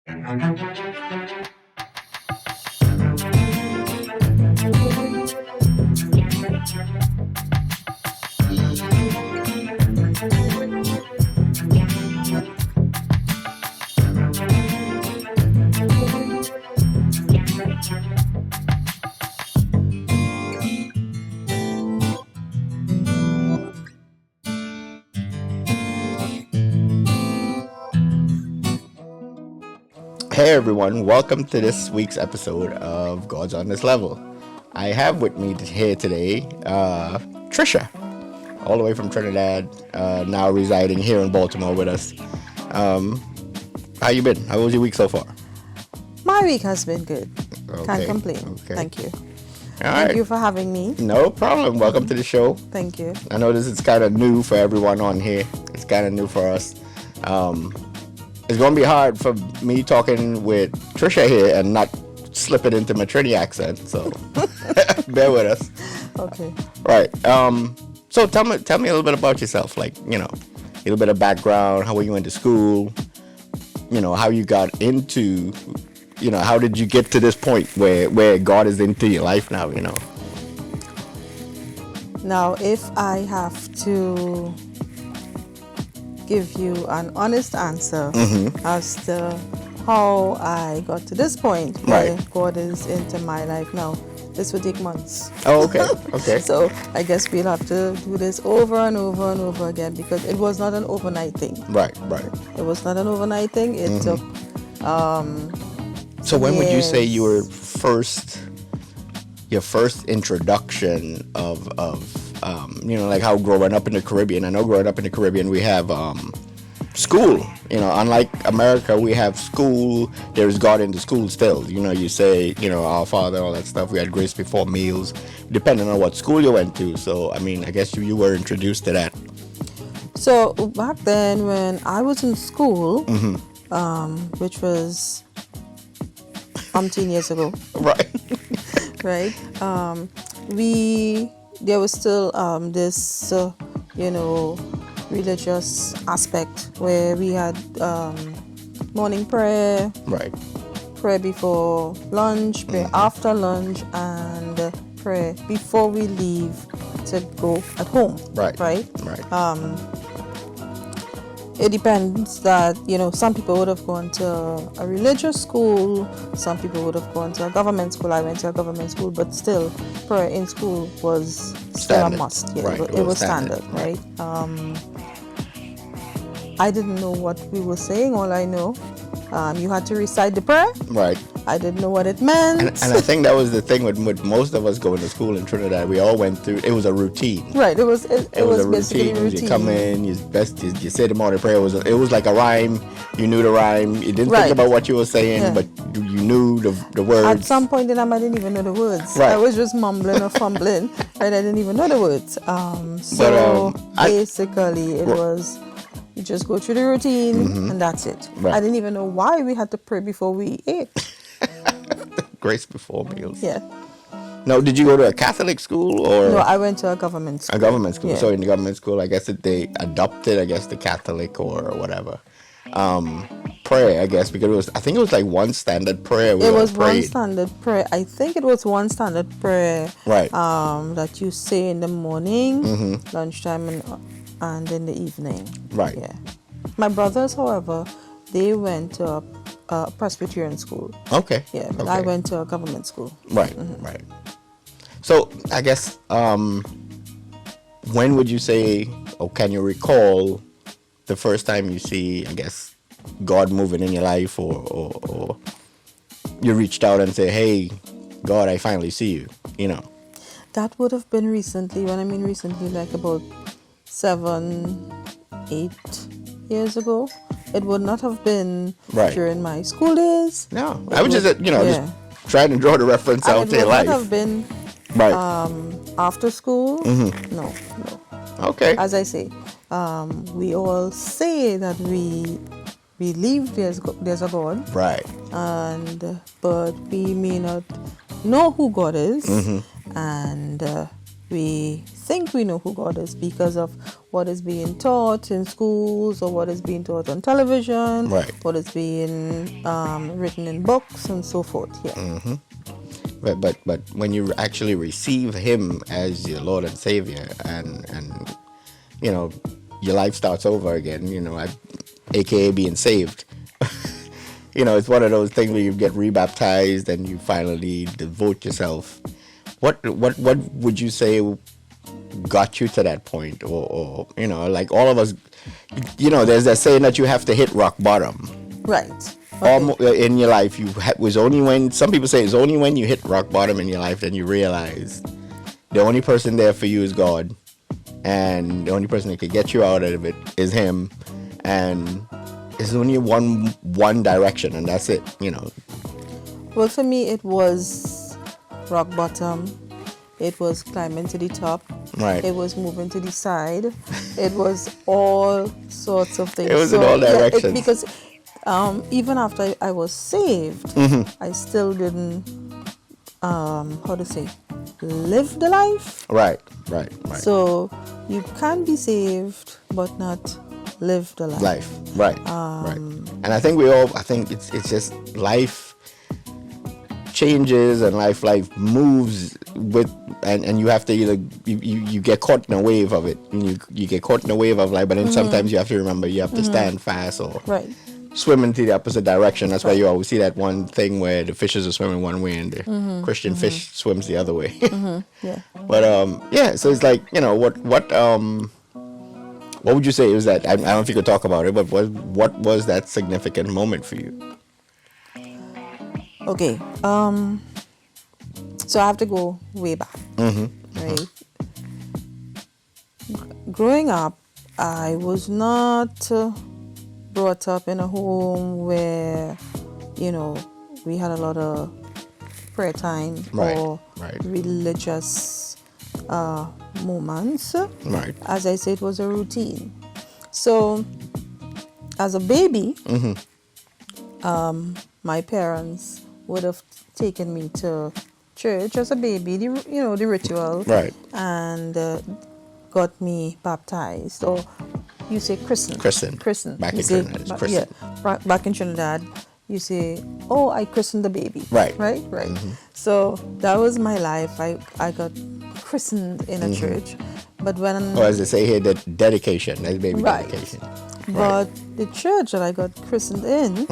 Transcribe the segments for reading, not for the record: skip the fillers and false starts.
Hey everyone, welcome to this week's episode of God's on This Level. I have with me here today Tricia, all the way from Trinidad, now residing here in Baltimore with us. How you been? How was your week so far? My week has been good. Okay, Can't complain. okay. Thank you. All Thank right. you for having me. No problem. Welcome to the show. Thank you. I know this is kind of new for everyone on here. It's kind of new for us. It's going to be hard for me talking with Tricia here and not slip it into my Trini accent. So bear with us. Okay. Right. So tell me a little bit about yourself. Like, a little bit of background. How you went to school? How you got into, how did you get to this point where God is into your life now, Now, if I have to give you an honest answer as to how I got to this point where Right. God is into my life now, this would take months. Oh, okay. Okay. So I guess we'll have to do this over and over and over again because it was not an overnight thing. Right. It was not an overnight thing. It took So when would you say Yes. you were your first introduction of like how growing up in the Caribbean? I know growing up in the Caribbean we have school. Unlike America, we have school. There's God in the school still. You say, our Father, all that stuff. We had grace before meals, depending on what school you went to. So, I guess you were introduced to that. So back then when I was in school, which was 10 years ago, Right. right? There was still this religious aspect where we had morning prayer, Right. prayer before lunch, prayer after lunch, and prayer before we leave to go at home. Right. Right. Right. It depends that, some people would have gone to a religious school, some people would have gone to a government school. I went to a government school, but still, prayer in school was still Standard. a must. Yeah, Right, it was standard, right. right? I didn't know what we were saying. All I know, you had to recite the prayer. Right. I didn't know what it meant. And I think that was the thing with most of us going to school in Trinidad. We all went through. It was a routine. Right, it was A basically routine. routine. You come in, you say the morning prayer. It was like a rhyme. You knew the rhyme. You didn't Right. think about what you were saying, Yeah. but you knew the words. At some point in time, I didn't even know the words. Right. I was just mumbling or fumbling, and I didn't even know the words. So basically, it was you just go through the routine, and that's it. Right. I didn't even know why we had to pray before we ate. Grace before meals. Yeah. No, did you go to a Catholic school or No, I went to a government a school. government school? Yeah. So in the government school, I guess that they adopted, the Catholic or whatever prayer. I guess because I think it was like one standard prayer. It was one prayed. standard prayer. I think it was one standard prayer. Right. That you say in the morning, lunchtime, and in the evening. Right. Yeah. My brothers, however, they went to a Presbyterian school. Okay. Yeah, but Okay. I went to a government school. Right, right. So I guess when would you say, or can you recall the first time you see, God moving in your life, or you reached out and say, "Hey, God, I finally see you." That would have been recently. When I mean recently, like about 7, 8 years ago. It would not have been Right. during my school days. No, It I was would- just just trying to draw the reference And out it to your would life. not have been Right. after school. No. Okay. As I say, we all say that we believe there's a God, Right. but we may not know who God is, and we think we know who God is because of what is being taught in schools or what is being taught on television, Right. what is being written in books and so forth. Yeah. But when you actually receive Him as your Lord and Savior, and your life starts over again, aka being saved. It's one of those things where you get rebaptized and you finally devote yourself. What would you say got you to that point, or like all of us, there's that saying that you have to hit rock bottom. Right. Okay. In your life, was only when some people say it's only when you hit rock bottom in your life then you realize the only person there for you is God, and the only person that could get you out of it is Him, and it's only one direction, and that's it. Well, for me, it was rock bottom. It was climbing to the top. Right. It was moving to the side. It was all sorts of things. It was in all directions. Yeah, because even after I was saved, I still didn't, live the life. Right. So you can be saved, but not live the life. Right. And I think it's just life changes and life moves with, and you have to either you get caught in a wave of it, and you get caught in a wave of life, but then sometimes you have to remember you have to stand fast or swim into the opposite direction. That's why you always see that one thing where the fishes are swimming one way and the Christian fish swims the other way. Yeah. But so it's like, what would you say was that? I don't know if you could talk about it, but what was that significant moment for you? Okay. So I have to go way back. Right. Growing up, I was not brought up in a home where, we had a lot of prayer time or religious moments. Right. As I said, it was a routine. So, as a baby, my parents would have taken me to church as a baby, the ritual, right, and got me baptized, or you say christened. Back in Trinidad, it's christened. Yeah, back in Trinidad, you say, "Oh, I christened the baby." Right. So that was my life. I got christened in a church, but when as they say here, that dedication, that's baby dedication. But the church that I got christened in,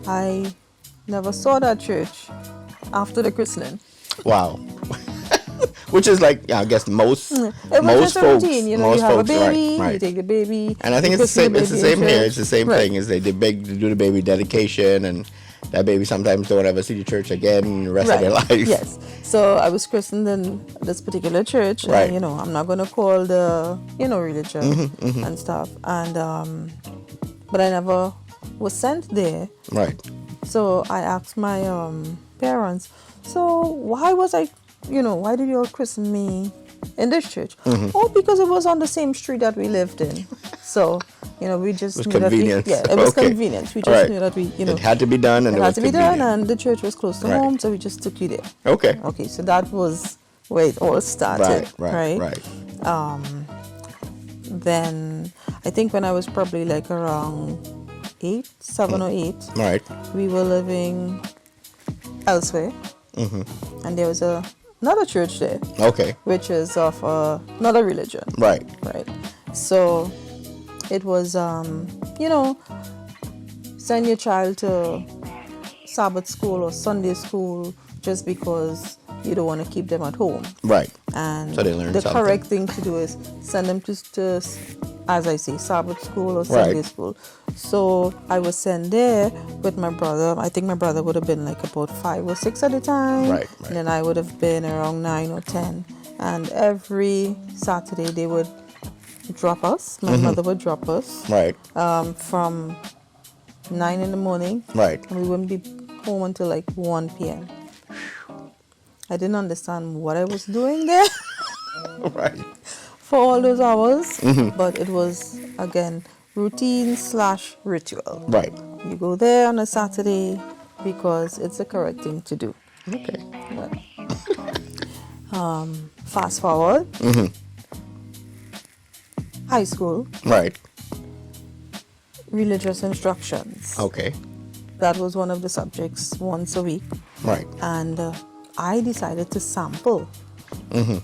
I never saw that church after the christening. Wow. Which is like, I guess most just folks, a routine. You have folks, a baby, right. you take the baby. And I think it's the same. It's the same here. It's the same thing. Is they do the baby dedication, and that baby sometimes don't ever see the church again the rest of their life. Yes. So I was christened in this particular church, and I'm not going to call the religion and stuff. And but I never was sent there. Right. So I asked my parents, so why was I, why did you all christen me in this church? Oh, because it was on the same street that we lived in. So, we just it was knew convenient. that it was convenient. We just knew that it had to be done, and it had to be done, and the church was close to home, so we just took you there. Okay. So that was where it all started. Right. Then I think when I was probably like around 7 or 8, we were living elsewhere, and there was another church there, which is of another religion, right. So it was send your child to Sabbath school or Sunday school just because you don't want to keep them at home, and so they learn the something. correct thing to do is send them to as I say, Sabbath school or Sunday school. So I was sent there with my brother. I think my brother would have been like about 5 or 6 at the time. And then I would have been around 9 or 10. And every Saturday they would drop us. My mother would drop us. From 9 in the morning. And we wouldn't be home until like 1 p.m. I didn't understand what I was doing there. For all those hours, but it was, again, routine/ritual. You go there on a Saturday because it's the correct thing to do. Fast forward, high school, Right. religious instructions. Okay. That was one of the subjects once a week. Right. And I decided to sample.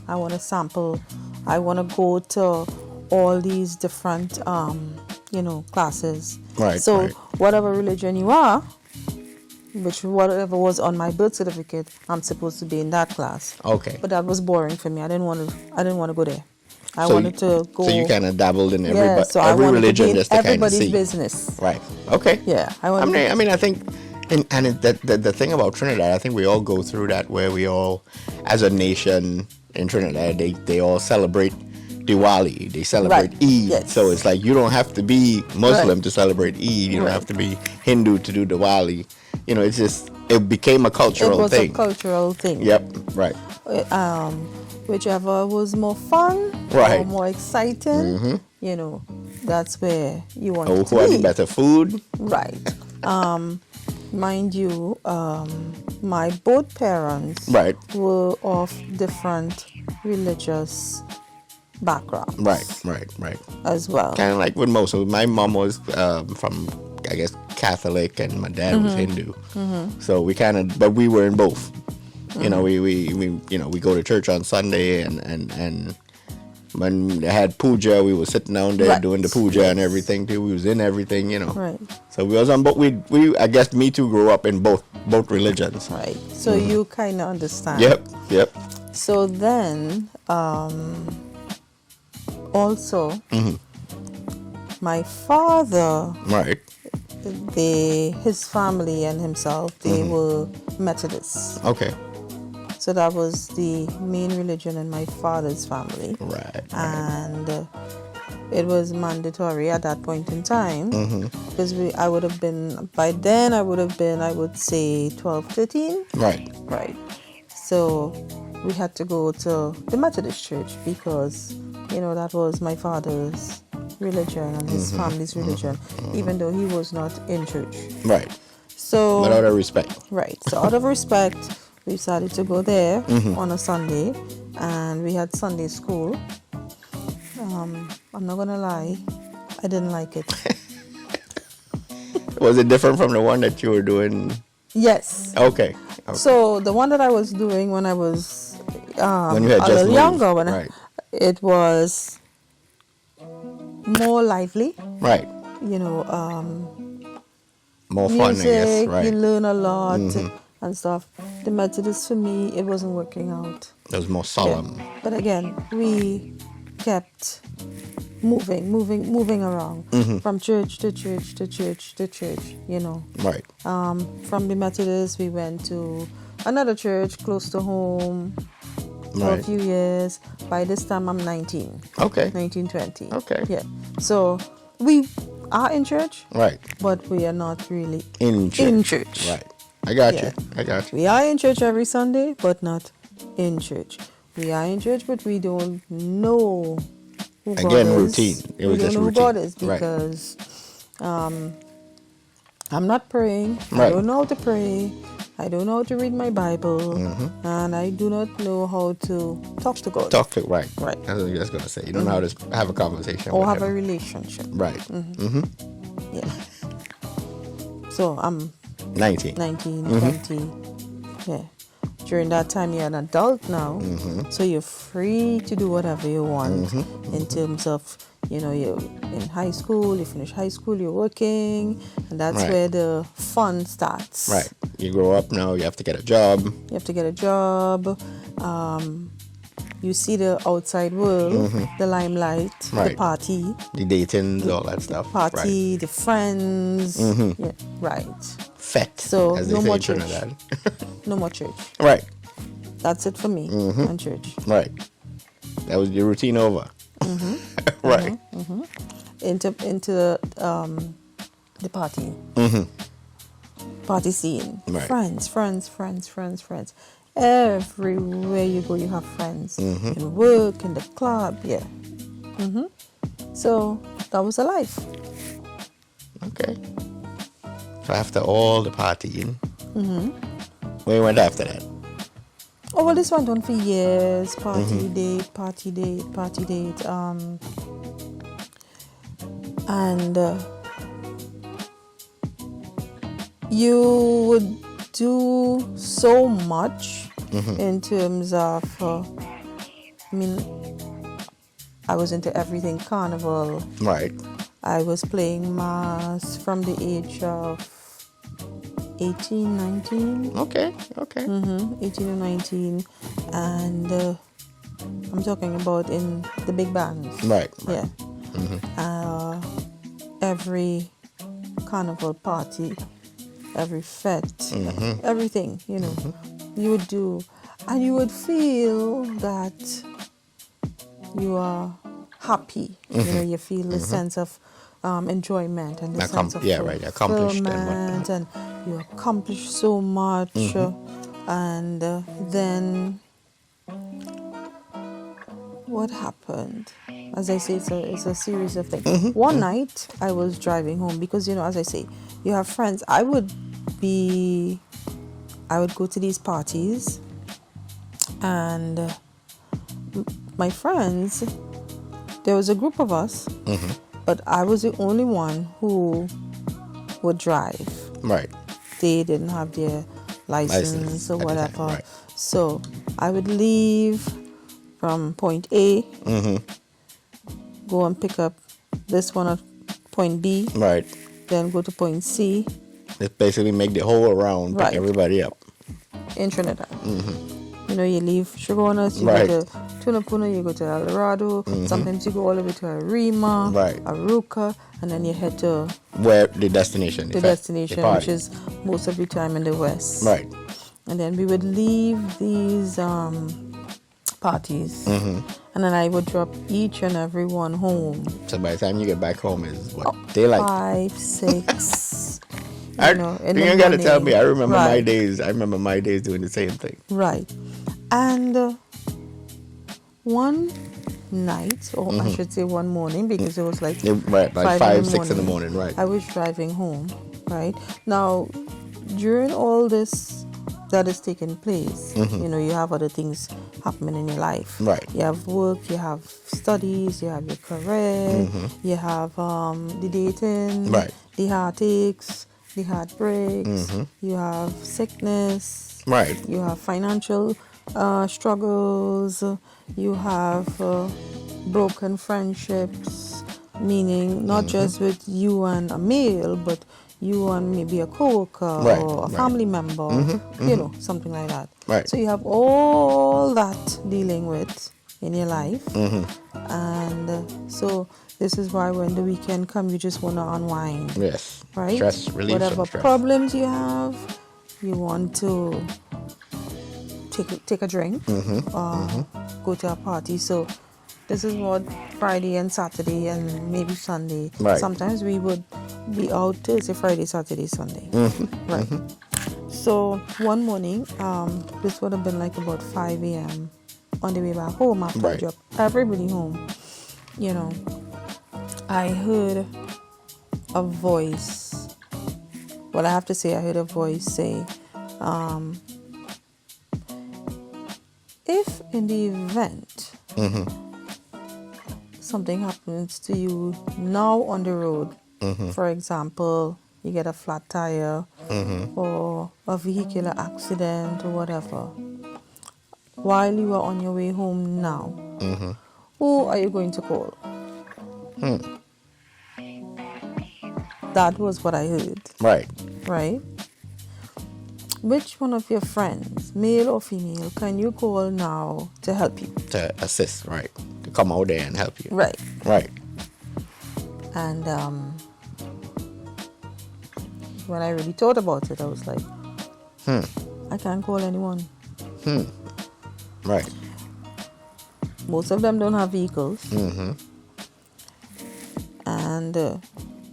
I want to sample. I want to go to all these different, classes. Right, So right. whatever religion you are, which whatever was on my birth certificate, I'm supposed to be in that class. Okay. But that was boring for me. I didn't want to go there. I So wanted to go. So you kind of dabbled in every, Yeah, so I every wanted to religion be in just to kind of everybody's see. business. Right. Okay. Yeah, I mean, I think, the thing about Trinidad, I think we all go through that where we all, as a nation in Trinidad, they all celebrate Diwali. They celebrate Right. Eid. Yes. So it's like you don't have to be Muslim Right. to celebrate Eid. You don't Right. have to be Hindu to do Diwali. It's just it became a It cultural was thing. a cultural thing. Yep. Right. Whichever was more fun Right. or more exciting, that's where you want Oh, to who had be. the better food? Right. Mind you, my both parents Right. were of different religious backgrounds. Right. As well. Kind of like with most. So my mom was from, I guess, Catholic, and my dad was Hindu. So we kind of, but we were in both. We go to church on Sunday, and when they had puja, we were sitting down there Right. doing the puja and Yes. everything too. We was in everything. Right. So we was on, but we I guess me too grew up in both religions. Right. So you kind of understand. Yep. So then, also, my father, Right. his family and himself, they were Methodists. Okay. So that was the main religion in my father's family. Right. And it was mandatory at that point in time because I would have been, by then I would say 12, 13. Right. Right. So we had to go to the Methodist church because, that was my father's religion and his family's religion, even though he was not in church. Right. So, But out of respect. right. So out of respect, we decided to go there on a Sunday, and we had Sunday school. I'm not gonna lie, I didn't like it. Was it different from the one that you were doing? Yes. Okay. So the one that I was doing when I was When you had a just little moved. younger, Right. it was more lively. Right. More fun, Music, I guess. you Right. learn a lot and stuff. The Methodist for me, it wasn't working out. It was more solemn. Yeah. But again, we kept moving around from church to church to church to church. Right. From the Methodist, we went to another church close to home for a Right. few years. By this time, I'm 19. Okay. 19, 20. Okay. Yeah. So we are in church, Right. but we are not really In church. in church. Right. I got Yeah. you. We are in church every Sunday, but not in church. We are in church, but we don't know who God Again, is. routine. It was we don't just know routine. who God is Right. because I'm not praying. I Right. don't know how to pray. I don't know how to read my Bible, and I do not know how to talk to God Talk to right. Right. That's what I was just gonna say. You don't know how to have a conversation. or with have a him. relationship. Right. Yeah. So I'm 19. 19, 20. Yeah. During that time, you're an adult now, so you're free to do whatever you want in terms of, you're in high school, you finish high school, you're working, and that's Right. where the fun starts. Right. You grow up now. You have to get a job. You have to get a job. You see the outside world, the limelight, the Right. party, The datings, all that stuff. party, the friends. Yeah, right. Fete, So, as they no say more in church. Trinidad. No more church. Right. That's it for me and church. Right. That was your routine over. Right. Into the party. Party scene. Right. Friends. Everywhere you go, you have friends. In work, in the club, yeah. So that was a life. Okay. So after all the partying, where you went after that? Oh well, this went on for years. Party date, party date, party date. And you would do so much in terms of. I mean, I was into everything carnival. Right. I was playing mass from the age of 18, 19. Okay. 18 or 19. And I'm talking about in the big bands. Right. Yeah. Every carnival party, every fete, everything, you would do. And you would feel that you are happy. You feel the sense of enjoyment and the sense of accomplished fulfillment, and you accomplish so much. And then what happened? As I say, it's a series of things. One night I was driving home because, as I say, you have friends. I would go to these parties, and my friends, there was a group of us, but I was the only one who would drive. Right. They didn't have their license or whatever. Right. So I would leave from point A, go and pick up this one at point B, Right. then go to point C. It's basically make the whole around, pick everybody up. In Trinidad. You leave Shagonas, you Right. go to Tunapuna, you go to El Dorado, sometimes you go all the way to Arima, Right. Aruca, and then you head to Where the destination? which is most of the time in the west. Right. And then we would leave these parties, and then I would drop each and every one home. So by the time you get back home is what? Daylight? 5, 6. You got to tell me. I remember Right. my days. I remember my days doing the same thing. Right. And one night, or I should say one morning, because it was like Right, like 5, 6 in the morning, morning, right. I was driving home, right? Now, during all this that is taking place, you have other things happening in your life. Right. You have work, you have studies, you have your career, you have the dating, Right. the heartaches, the heartbreaks, you have sickness, Right. you have financial struggles, you have broken friendships, meaning not just with you and a male, but you and maybe a co-worker or a family member, something like that. Right. So you have all that dealing with in your life. And so this is why when the weekend comes, you just want to unwind. Yes. Right? Stress, relief Whatever some stress. problems you have, you want to take a drink or go to a party. So this is what Friday and Saturday and maybe Sunday. Right. Sometimes we would be out Thursday, Friday, Saturday, Sunday. Right. So one morning, this would have been like about 5 a.m. on the way back home after I dropped everybody home. I heard a voice. Well, I have to say I heard a voice say, if in the event something happens to you now on the road, for example, you get a flat tire or a vehicular accident or whatever, while you are on your way home now, who are you going to call? That was what I heard. Right. Right? Which one of your friends, male or female, can you call now to help you? To assist, right. To come out there and help you. Right. Right. And when I really thought about it, I was like, I can't call anyone. Right. Most of them don't have vehicles. And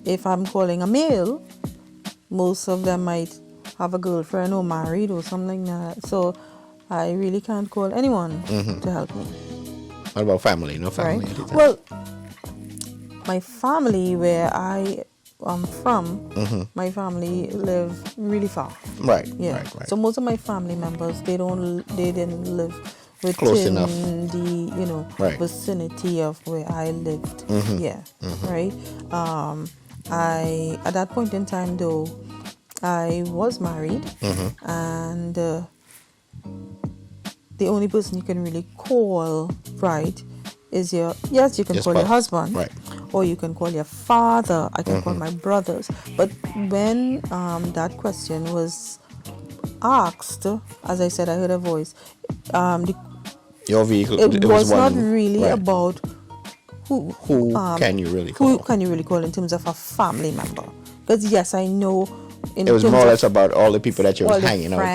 if I'm calling a male, most of them might have a girlfriend or married or something like that. So I really can't call anyone to help me. What about family? No family? Right? Well, my family, where I from, my family live really far. Right. Yeah. Right. So most of my family members, they didn't live Close within enough. the Right. vicinity of where I lived. Yeah. Right. I, at that point in time though, I was married, and the only person you can really call, right, is your, yes, you can Your call your spouse. husband, Right. or you can call your father. I can call my brothers. But when that question was asked, as I said, I heard a voice. Your vehicle. It It was was not one. really Right. about who Who can you really who call? can you really call in terms of a family member. Because yes, I know in It was terms more or of less about all the people that you was all the hanging out with.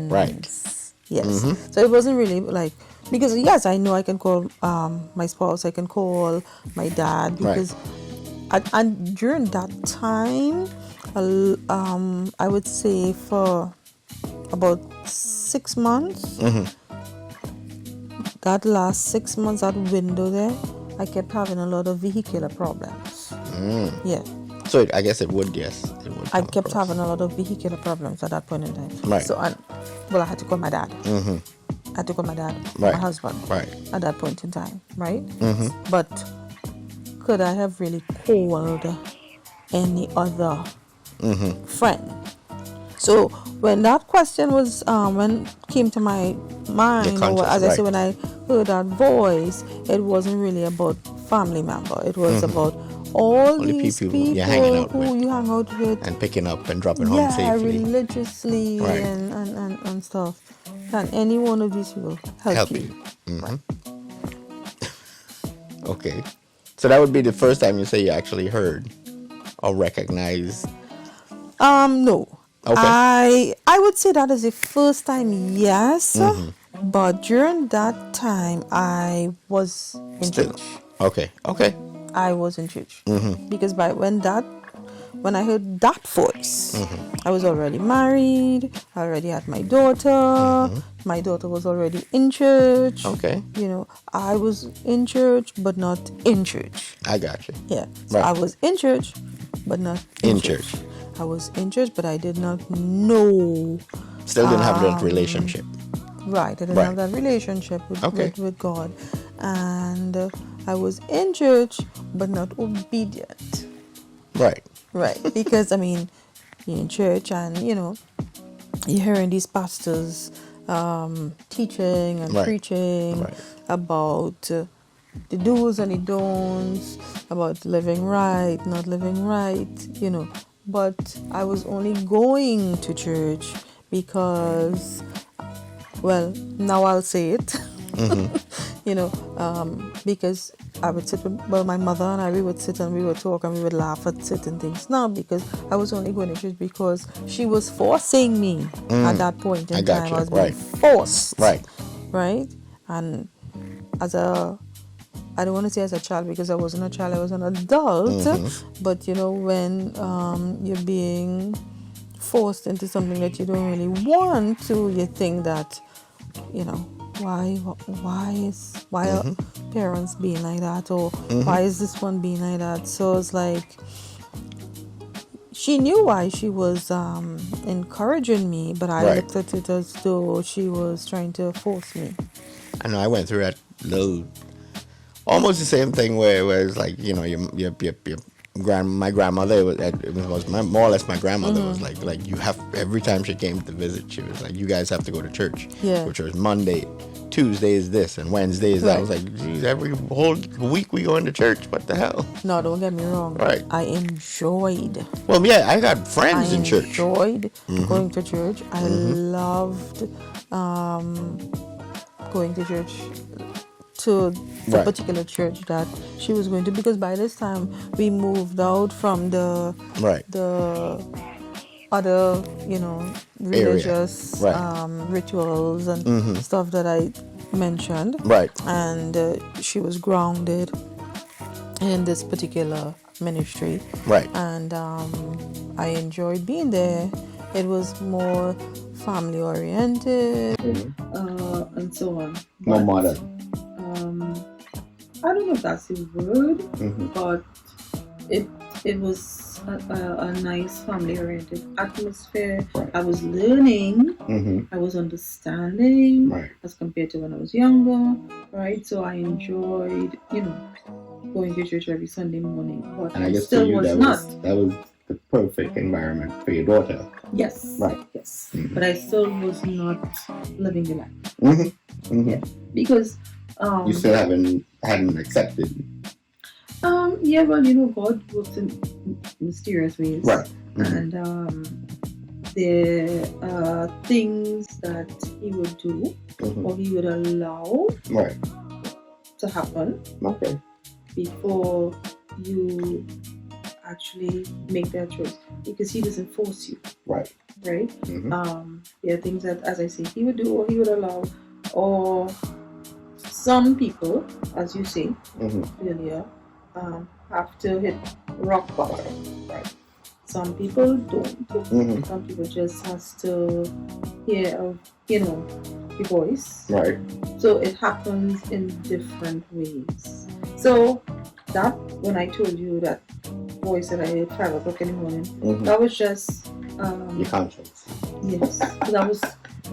Right. friends. Yes. So it wasn't really like, because yes, I know I can call my spouse, I can call my dad, Right. because and during that time, I would say for about 6 months, that last 6 months, that window there, I kept having a lot of vehicular problems. Yeah. So I guess it would. Yes. It would. I come kept across. having a lot of vehicular problems at that point in time. Right. So, well, I had to call my dad. I had to call my dad, Right. my husband, Right. at that point in time, right? But could I have really called any other friend? So when that question was when came to my mind, or conscious, as I right. said, when I heard that voice, it wasn't really about family member. It was about all the these people people you're hanging out who with. you hang out with, And picking up and dropping home yeah, safely. religiously, Right. and stuff. Can any one of these people help you? Right. Okay. So that would be the first time you say you actually heard or recognized. No. Okay. I would say that is the first time, yes. But during that time, I was in Still. church. Okay. Okay. I was in church because when I heard that voice, I was already married. I already had my daughter. My daughter was already in church. Okay. I was in church, but not in church. I got you. Yeah. So Right. I was in church, but not In in church. I was in church, but I did not know. Still didn't have that relationship. Right. I didn't Right. have that relationship with, Okay. with God. And I was in church, but not obedient. Right. Right. Because, I mean, you're in church and, you're hearing these pastors teaching and Right. preaching Right. about the do's and the don'ts, about living right, not living right, But I was only going to church because, well, now I'll say it, because I would sit with, well, my mother and we would sit and we would talk and we would laugh at certain things. Now, because I was only going to church because she was forcing me at that point in I got time. you. I was being Right. forced. Right. Right? And I don't want to say as a child because I wasn't a child, I was an adult. But when you're being forced into something that you don't really want to, you think that, why are parents being like that, or why is this one being like that? So it's like she knew why she was encouraging me, but I Right. looked at it as though she was trying to force me. I know I went through that little, almost the same thing where it's like, my grandmother was more or less my grandmother was like you have, every time she came to visit, she was like, you guys have to go to church. Yeah. Which was Monday, Tuesday is this, and Wednesday is that. I Right. was like, geez, every whole week we go into church. What the hell? No, don't get me wrong. Right. I enjoyed. Well, yeah, I got friends in church. enjoyed going to church. I loved going to church, to the Right. particular church that she was going to, because by this time we moved out from the Right. other religious Right. rituals and stuff that I mentioned. Right. And she was grounded in this particular ministry. Right. And I enjoyed being there. It was more family oriented and so on. More modern. I don't know if that's the word, but it it was a nice family-oriented atmosphere. Right. I was learning. Mm-hmm. I was understanding Right. as compared to when I was younger, right? So I enjoyed, going to church every Sunday morning. But And I it guess still for you, was that not. was the perfect environment for your daughter. Yes. Right. Yes. Mm-hmm. But I still was not living the life. Mm-hmm. Mm-hmm. Yeah. Because you still hadn't accepted. Yeah, well, God works in mysterious ways. Right. And there are things that He would do or He would allow Right. to happen. Okay. Before you actually make that choice, because He doesn't force you. Right. Right. Mm-hmm. There are things that, as I say, He would do or He would allow, or some people, as you say earlier, have to hit rock bottom. Right. Some people don't. Mm-hmm. Some people just has to hear, your voice. Right. So it happens in different ways. So that, when I told you that voice that I heard 5 o'clock in the morning, that was just your conscience. Yes, that was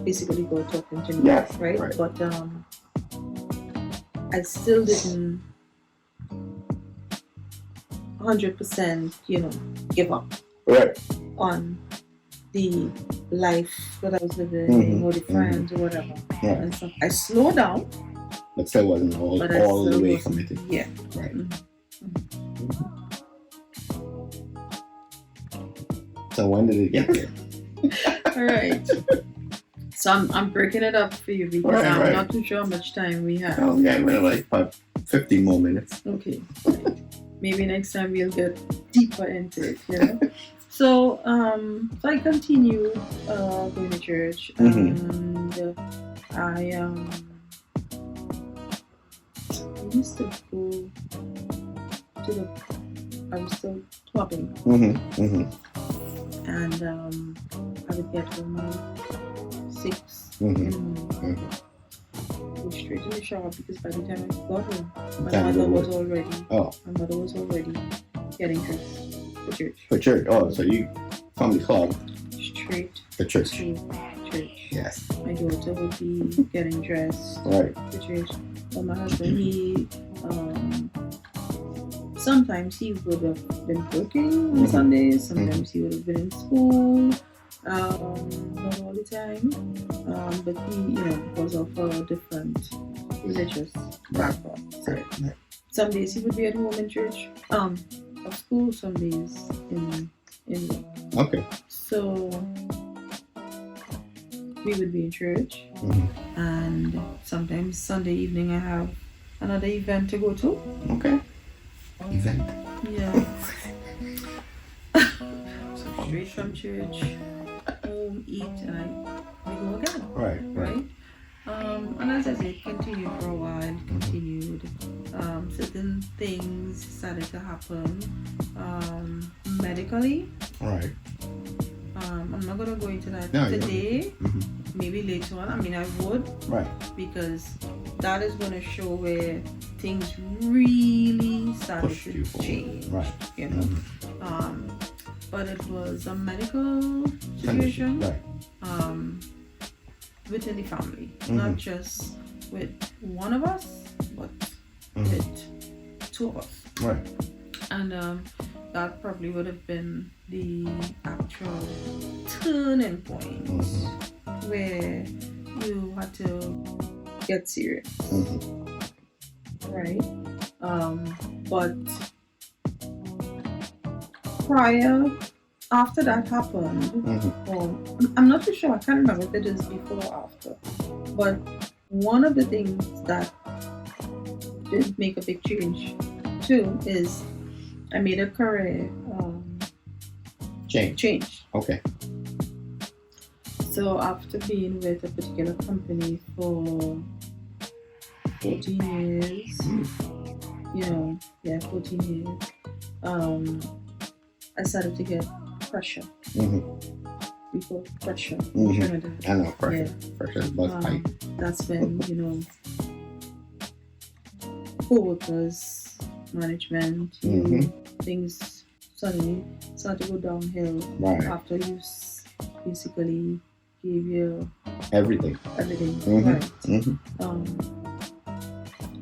basically God talking to me. Yes. Right. Right. But I still didn't 100%, give up. Right. On the life that I was living, or the friends, or whatever. Yeah. And so I slowed down. But still wasn't all the way committed. Yeah. Right. So when did it get there? All right. So I'm breaking it up for you because I'm not too sure how much time we have. Oh, yeah, we're like about 15 more minutes. Okay. Right. Maybe next time we'll get deeper into it, So, so I continue going to church, and I used to go to I was still clubbing, and I would get home at 6 in the morning, go straight in the shower, because by the time I got home, my mother was already getting dressed for church. For church. Oh, so you from the club straight to church. Church. Yes. My daughter would be getting dressed for church. But my husband, he sometimes he would have been working on Sundays. Sometimes he would have been in school. Not all the time. But he, because of a different religious background. So some days he would be at home in church. At school, some days in work. Okay. So we would be in church, and sometimes Sunday evening I have another event to go to. Okay. Event. Yeah. So straight from church, home, eat, and we go again. Right. And as I said, continued for a while. Certain things started to happen medically. Right. I'm not gonna go into that today. Maybe later on. I mean, I would. Right. Because that is gonna show where things really started to change. Right. But it was a medical situation. Right. Within the family, not just with one of us, but with 2 of us. Right. And that probably would have been the actual turning point where you had to get serious. Right? But after that happened, I'm not too sure, I can't remember if it is before or after, but one of the things that did make a big change too is I made a career change. Okay. So after being with a particular company for 14 years, 14 years, I started to get pressure. We call pressure. I know pressure. Pressure is buzz pipe. That's when, co-workers, management, things suddenly start to go downhill Right. after you basically gave your Everything. everything. Right.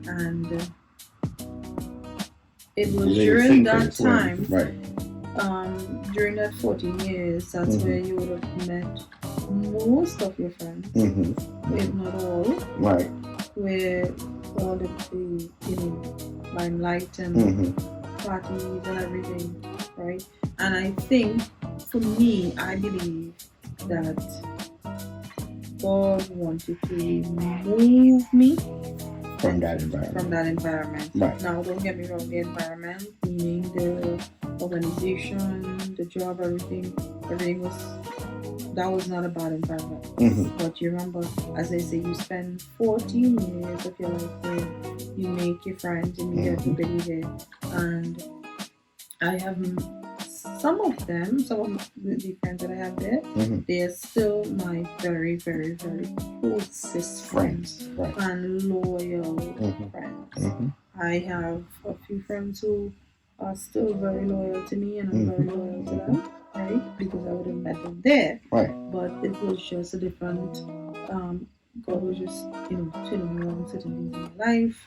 And it was during that time, right. During that 14 years, that's where you would have met most of your friends, if not all. Right. Where all of the limelight and parties and everything, right? And I think, for me, I believe that God wanted to remove me from that environment. Right. Now, don't get me wrong, the environment, meaning the organization, the job, everything was not a bad environment. But you remember, as I say, you spend 14 years of your life there, you make your friends, you meet everybody there, and I have some of the friends that I have there, they are still my very, very, very closest friends. Right. And loyal friends. I have a few friends who are still very loyal to me, and I'm very loyal to them, right? Because I would have met them there. Right. But it was just a different, God was just, turning me around certain things in my life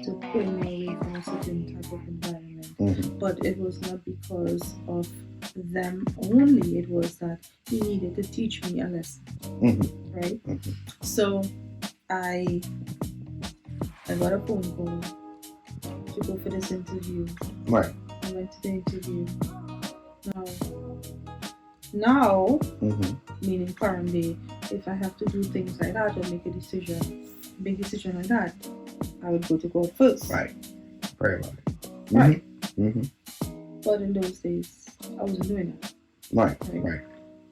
to pull me away from a certain type of environment. But it was not because of them only, it was that He needed to teach me a lesson. Right? So I got a phone call to go for this interview. Right. I went to the interview. Now, meaning current day, if I have to do things like that or make a decision like that, I would go to God first. Right. Pray about it. Right. But in those days, I wasn't doing that. Right.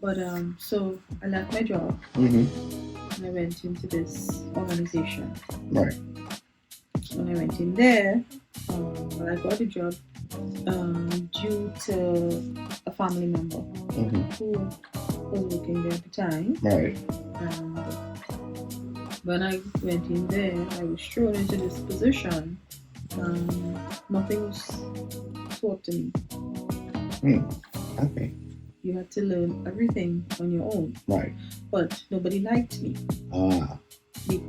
But so I left my job. And I went into this organization. Right. When I went in there, I got a job due to a family member who was working there at the time. Right. And when I went in there, I was thrown into this position. Nothing was taught to me. Okay. You had to learn everything on your own. Right. But nobody liked me.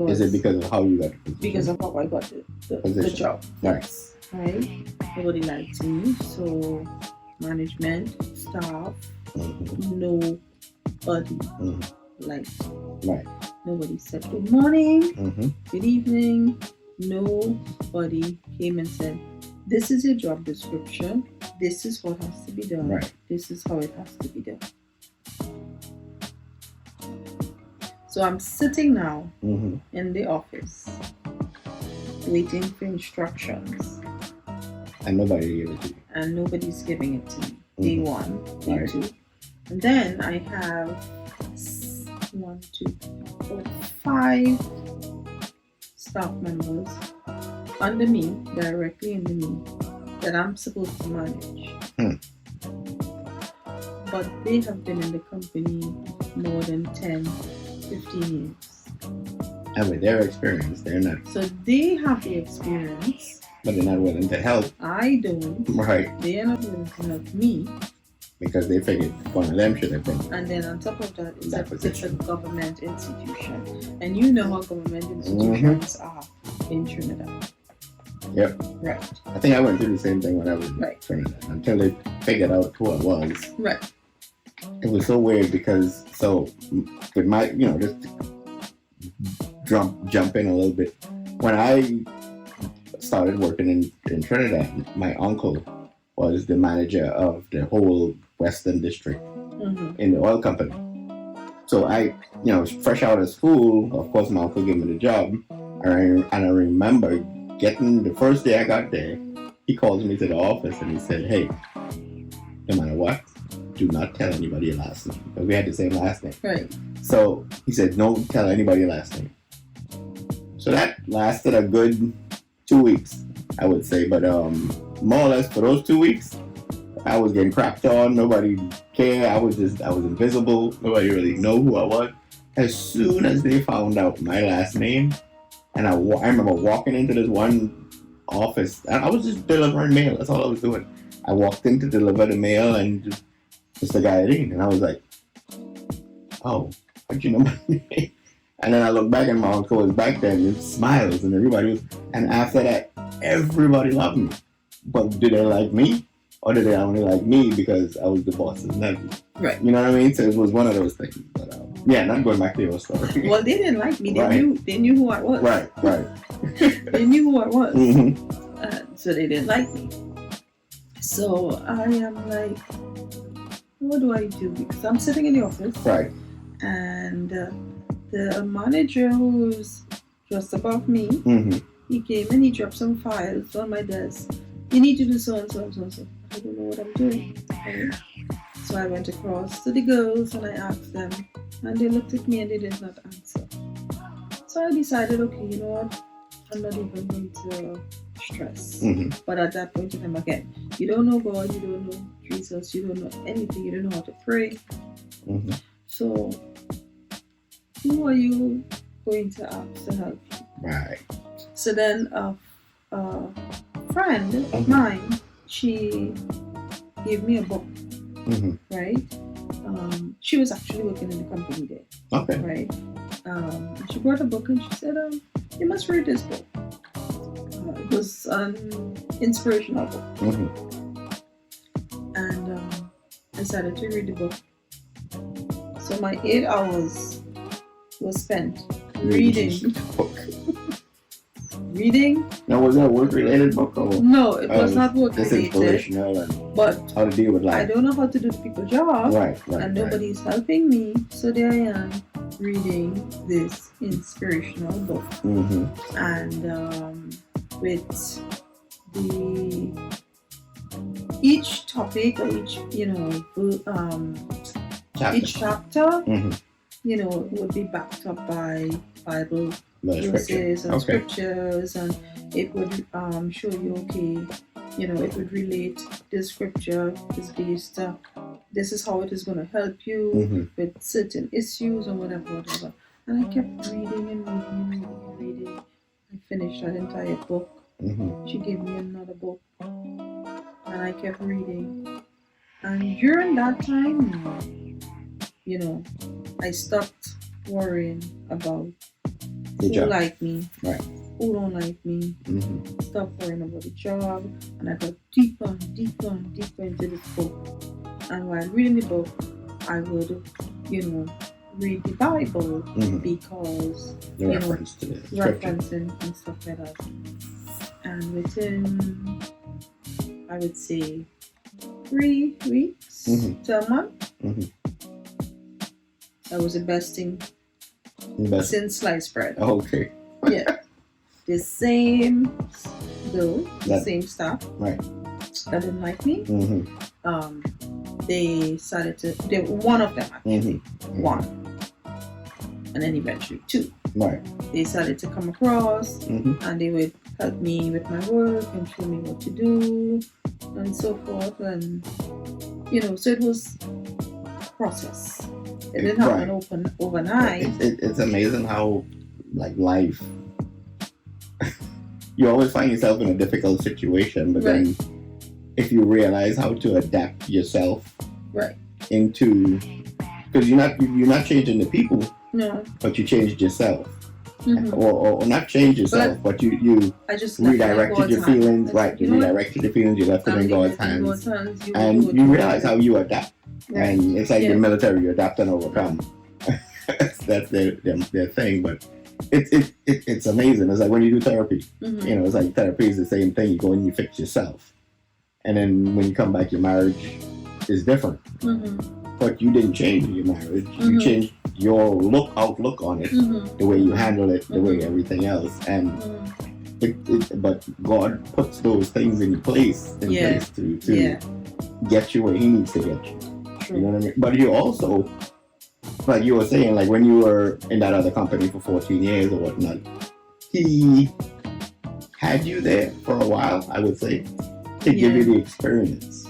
Is it because of how you got the position? Because of how I got the job. Right. Right? Nobody liked me. So management, staff, nobody liked me. Right. Nobody said good morning, good evening. Nobody came and said, this is your job description. This is what has to be done. Right. This is how it has to be done. So I'm sitting now in the office waiting for instructions. And nobody gave it to you. And nobody's giving it to me. Day one, day two. And then I have 1, 2, 4, 5 staff members under me, directly under me, that I'm supposed to manage. But they have been in the company more than 10, 15 years. And with their experience, they're not. So they have the experience. But they're not willing to help. I don't. Right. They are not willing to help me. Because they figured one of them should have been. And then on top of that, it's a government institution. And you know how government institutions are in Trinidad. Yep. Right. I think I went through the same thing when I was in Trinidad. Until they figured out who I was. Right. It was so weird because, with my, just jump in a little bit. When I started working in Trinidad, my uncle was the manager of the whole Western District in the oil company. So I, fresh out of school, of course my uncle gave me the job. And I remember the first day I got there, he called me to the office and he said, hey, no matter what, do not tell anybody your last name. But we had the same last name. Right. So he said, don't tell anybody your last name. So that lasted a good 2 weeks, I would say. But more or less for those 2 weeks, I was getting crapped on. Nobody cared. I was invisible. Nobody really know who I was. As soon as they found out my last name, and I remember walking into this one office, and I was just delivering mail. That's all I was doing. I walked in to deliver the mail and it's the guy in, and I was like, oh, how'd you know my name? And then I look back and my uncle was back there and it smiles and everybody was, and after that, everybody loved me. But did they like me? Or did they only like me because I was the boss's nephew? Right. You know what I mean? So it was one of those things. But yeah, not going back to your story. Well, they didn't like me. They Right. knew who I was. Right. They knew who I was. Mm-hmm. So they didn't like me. So I am like, what do I do? Because I'm sitting in the office. Right. And the manager who's just above me, Mm-hmm. he came and he dropped some files on my desk. You need to do so and so and so and so. I don't know what I'm doing. Right? So I went across to the girls and I asked them, and they looked at me and they did not answer. So I decided, okay, you know what? I'm not even going to stress. Mm-hmm. But at that point in time, again, you don't know God, you don't know Jesus, you don't know anything, you don't know how to pray. Mm-hmm. So who are you going to ask to help you? Right. So then a friend of mine, she gave me a book, Mm-hmm. right? She was actually working in the company there, Okay. right? And she brought a book and she said, you must read this book. It was an inspirational book. Mm-hmm. And I decided to read the book. So my 8 hours was spent reading. Reading? Now, was that a work-related book or? No, it was not work This related. inspirational and But how to deal with life. I don't know how to do the people job. Right. And nobody's helping me. So there I am reading this inspirational book. Mm-hmm. And with each topic or each chapter, Mm-hmm. would be backed up by Bible Scripture. verses and Okay. scriptures, and it would show you, okay, it would relate. This scripture is based. This is how it is going to help you Mm-hmm. with certain issues or whatever. And I kept reading and reading. I finished that entire book. Mm-hmm. She gave me another book, and I kept reading. And during that time, I stopped worrying about The who job. like me, Right. who don't like me. Mm-hmm. Stop worrying about the job, and I got deeper and deeper and deeper into this book. And while reading the book, I would, read the Bible Mm-hmm. because The reference to the scripture. referencing and stuff like that. And within, I would say, 3 weeks Mm-hmm. to a month, Mm-hmm. that was the best thing Best. since sliced bread. Okay. Yeah. The same though, the That- same staff Right. that didn't like me. Mm-hmm. They started to. One of them actually, Mm-hmm. one, and then eventually 2. Right. They started to come across, Mm-hmm. and they would help me with my work and show me what to do, and so forth. And so it was a process. It didn't happen overnight. It's amazing how, like, life. You always find yourself in a difficult situation, but then if you realize how to adapt yourself Right. into, because you're not changing the people, No. but you changed yourself, Mm-hmm. or not change yourself, but you I just left it in redirected God's your hand. feelings, I right? said, You redirected your feelings, you left it in God's hands, and you realize how you adapt, Right. and it's like Yeah. the military, you adapt and overcome. That's their thing, but it's amazing. It's like when you do therapy, Mm-hmm. it's like therapy is the same thing. You go and you fix yourself, and then when you come back, your marriage is different. Mm-hmm. But you didn't change your marriage. You Mhm. changed your outlook on it, Mm-hmm. the way you handle it, the way Mhm. everything else, and Mm-hmm. but God puts those things in place to Yeah. get you where He needs to get you. True. You know what I mean? But you also, like you were saying, like when you were in that other company for 14 years or whatnot, He had you there for a while, I would say, to give you the experience.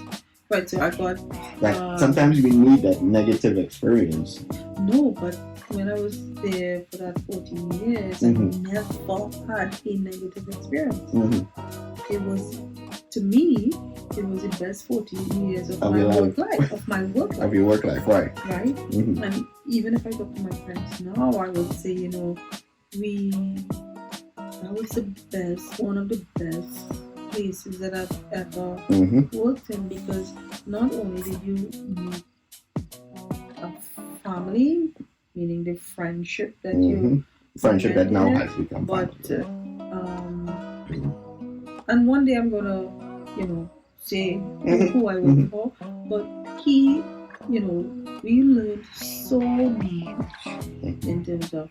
Right, so I got Like sometimes we need that negative experience. no, but when I was there for that 14 years, Mhm. I never had a negative experience. Mm-hmm. It was to me, it was the best 14 years of my work life. Of your work life, right? Right? Mm-hmm. And even if I talk to my friends now, I would say, that was the best, one of the best places that I've ever worked in, because not only did you meet a family, meaning the friendship that that now has become but and one day I'm gonna say who I work for, but we learned so much in terms of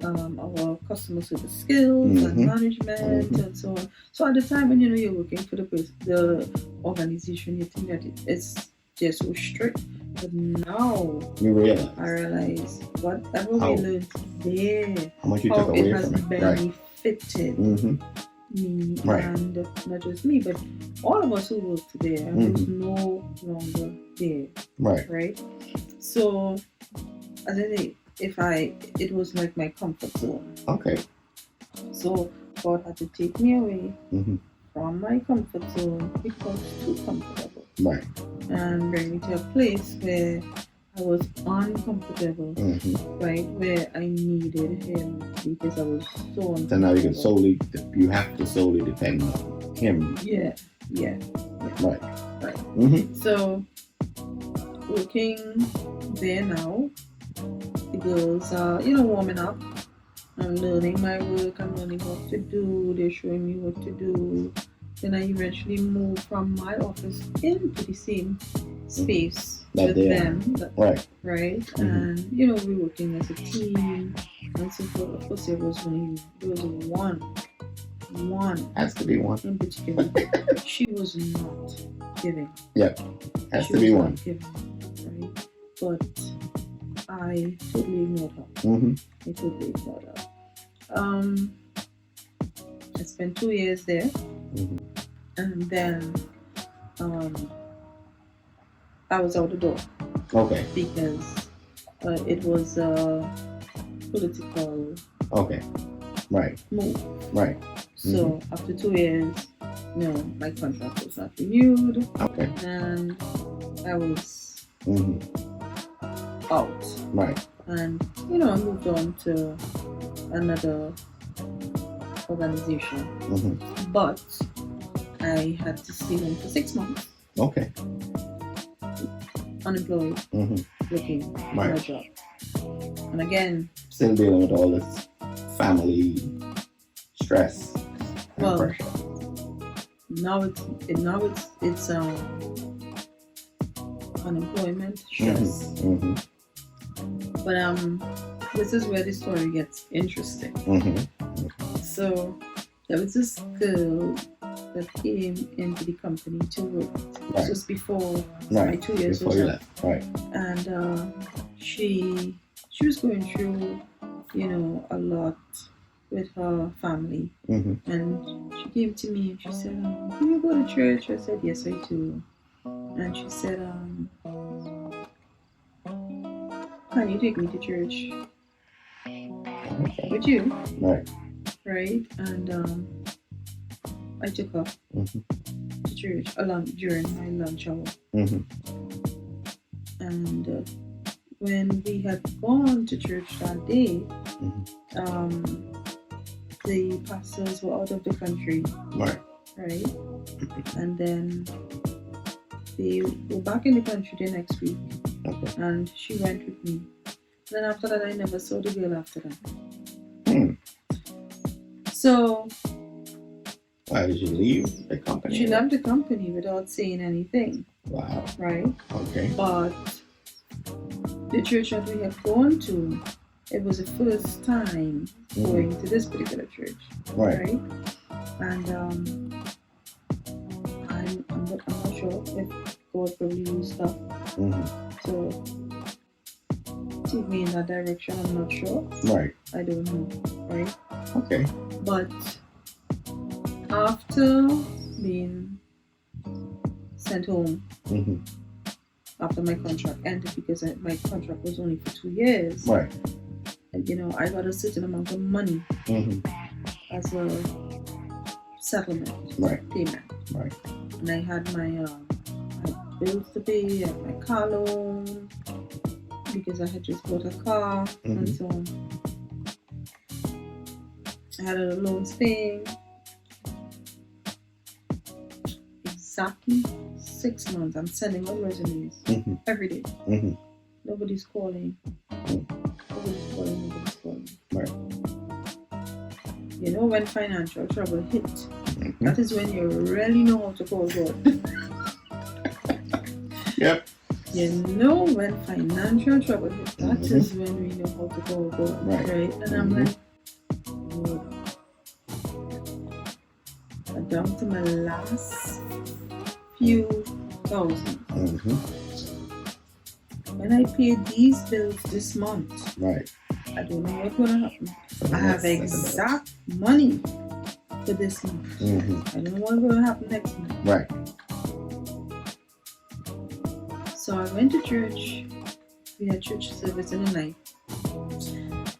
our customer service skills and management and so on. So at the time when you're working for the organization, you think that it's just so strict, but now I realize whatever we learned there, how much you took away it has from it. benefited me, and not just me, but all of us who worked there and who's no longer there. Right. So as I say, it was like my comfort zone. Okay. So God had to take me away from my comfort zone because it's too comfortable. Right. And bring me to a place where I was uncomfortable, right? Where I needed Him because I was so uncomfortable. So now you have to solely depend on Him. Yeah. Right. So working there now, the girls are, warming up. I'm learning my work. I'm learning what to do. They're showing me what to do. Then I eventually moved from my office into the same space with them. Right. And, we're working as a team. And so forth. Of course, there was one. Has to be one. In particular. She was not giving. Yeah. Has to be one. Giving, right? But I totally ignored her. I totally ignored her. I spent 2 years there, and then I was out the door. Okay. Because it was a political. Okay. Right. Move. Right. So after 2 years, my contract was not renewed. Okay. And I was out. Right. And I moved on to another organization. But I had to stay home for 6 months. Okay. Unemployed, looking for a job. And again, still dealing with all this family stress and pressure. Now it's unemployment stress. But this is where the story gets interesting. So there was this girl that came into the company to work. This was before my 2 years before you left. Right. And she was going through, a lot with her family. And she came to me and she said, do you go to church? I said, yes, I do. And she said, can you take me to church? With you? Right. And I took her to church during my lunch hour. And when we had gone to church that day, the pastors were out of the country. Right. And then they were back in the country the next week. And she went with me. Then after that, I never saw the girl after that. So why did you leave the company? She left the company without saying anything. Wow. Right? Okay. But the church that we had gone to, it was the first time going to this particular church. Right? And I'm not sure if God probably used her to take me in that direction. I'm not sure. Right. I don't know. Right? Okay. But after being sent home, after my contract ended, because my contract was only for 2 years, right? And, I got a certain amount of money as a settlement Right. payment. Right. And I had my I had bills to pay, I had my car loan because I had just bought a car and so on. I had a loan paying. Exactly 6 months. I'm sending out resumes every day. Nobody's calling. Nobody's calling. Right. You know, when financial trouble hit, that is when you really know how to call God. Yep. You know, when financial trouble hit, that is when we know how to call God. Right? And I'm like, Lord, I'm down to my last few thousand. When I paid these bills this month, right, I don't know what's gonna happen. I have exact money for this month. I don't know what's gonna happen next month. Right. So I went to church. We had church service in the night.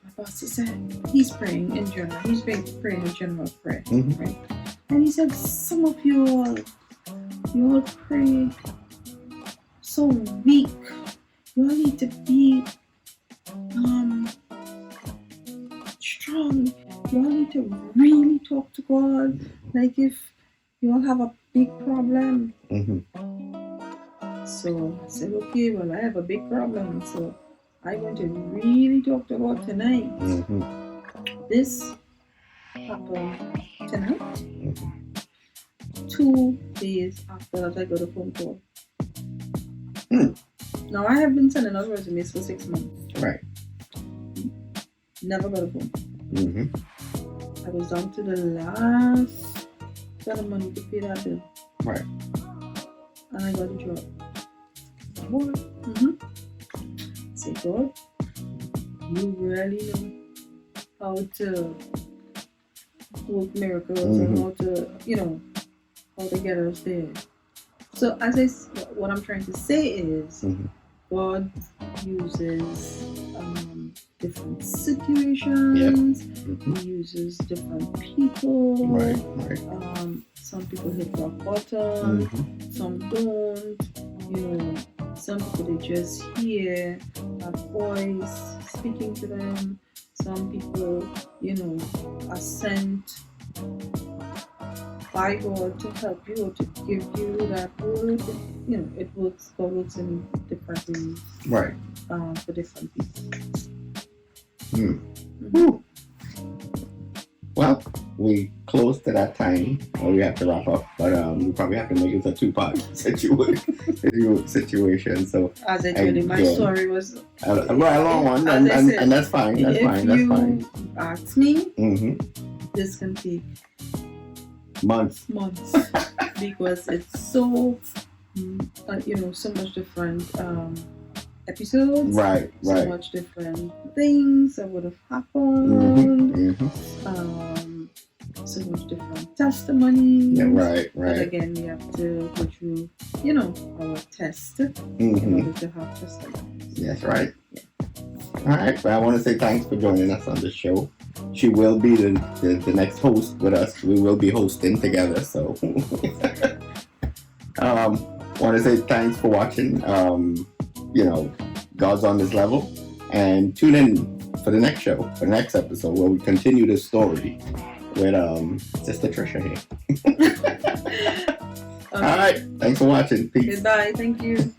My pastor said he's praying in general. He's praying in general prayer, right? And he said, some of you all pray so weak. You all need to be strong. You all need to really talk to God. Like if you all have a big problem. So I said, okay, well, I have a big problem. So I'm going to really talk to God tonight. This happened tonight. 2 days after that, I got a phone call. Now, I have been sending out resumes for 6 months. Right. Never got a phone. I was down to the last set of money to pay that bill. Right. And I got a job. What? Say, God, you really know how to work miracles and how to, how to get us there. So what I'm trying to say is God uses different situations. He uses different people. Right. Some people hit rock bottom. Some don't. Some people, they just hear a voice speaking to them. Some people, are sent by God to help you or to give you that word. It works. God works in different ways. Right. For different people. Well, we close to that time where we have to wrap up, but we probably have to make it a 2-part situation. So as I told you, my story was a long one, and that's fine. That's fine. That's fine. If you ask me, this can take months, because it's so so much different episodes, right, so much different things that would have happened, so much different testimonies. Yeah, right. But again, we have to go through, our test in order to have testimonies. Yes, right. Yeah. All right, but I want to say thanks for joining us on the show. She will be the next host with us. We will be hosting together. So, want to say thanks for watching. God's on this level, and tune in for the next show, for the next episode, where we continue this story with Sister Tricia here. All right, thanks for watching. Peace. Goodbye. Thank you.